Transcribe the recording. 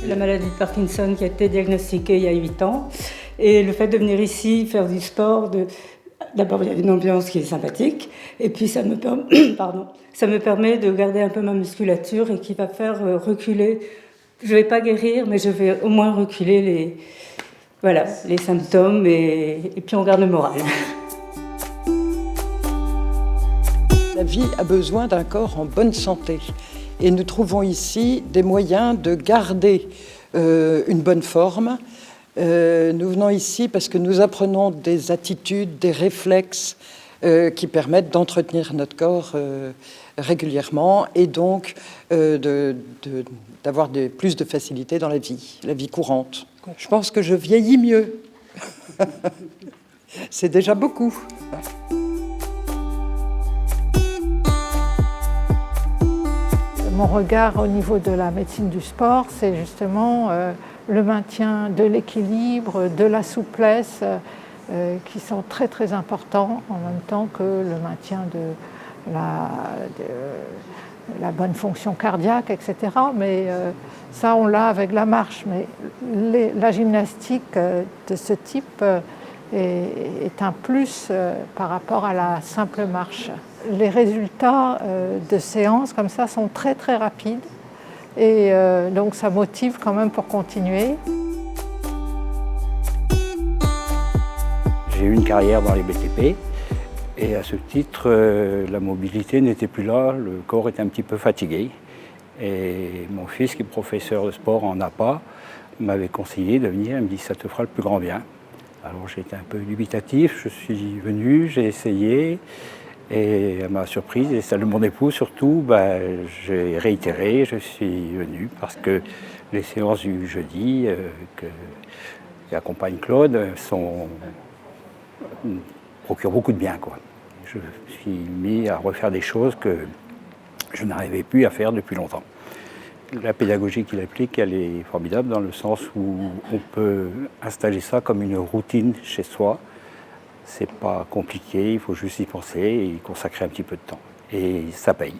la maladie de Parkinson qui a été diagnostiquée il y a 8 ans. Et le fait de venir ici faire du sport, d'abord il y a une ambiance qui est sympathique, et puis ça me permet de garder un peu ma musculature et qui va faire reculer. Je ne vais pas guérir, mais je vais au moins reculer les symptômes et puis on garde le moral. La vie a besoin d'un corps en bonne santé et nous trouvons ici des moyens de garder une bonne forme. Nous venons ici parce que nous apprenons des attitudes, des réflexes qui permettent d'entretenir notre corps régulièrement et donc d'avoir plus de facilité dans la vie courante. Je pense que je vieillis mieux. C'est déjà beaucoup. Mon regard au niveau de la médecine du sport, c'est justement le maintien de l'équilibre, de la souplesse, qui sont très très importants en même temps que le maintien de la bonne fonction cardiaque, etc. Mais ça, on l'a avec la marche. Mais la gymnastique de ce type est un plus par rapport à la simple marche. Les résultats de séances comme ça sont très très rapides et donc ça motive quand même pour continuer. J'ai eu une carrière dans les BTP et à ce titre, la mobilité n'était plus là, le corps était un petit peu fatigué. Et mon fils, qui est professeur de sport en APA, m'avait conseillé de venir. Il me dit « ça te fera le plus grand bien ». Alors j'ai été un peu dubitatif, je suis venu, j'ai essayé et à ma surprise et celle de mon époux surtout, j'ai réitéré, je suis venu parce que les séances du jeudi qui accompagnent Claude procurent beaucoup de bien, quoi. Je suis mis à refaire des choses que je n'arrivais plus à faire depuis longtemps. La pédagogie qu'il applique, elle est formidable dans le sens où on peut installer ça comme une routine chez soi. C'est pas compliqué, il faut juste y penser et y consacrer un petit peu de temps. Et ça paye.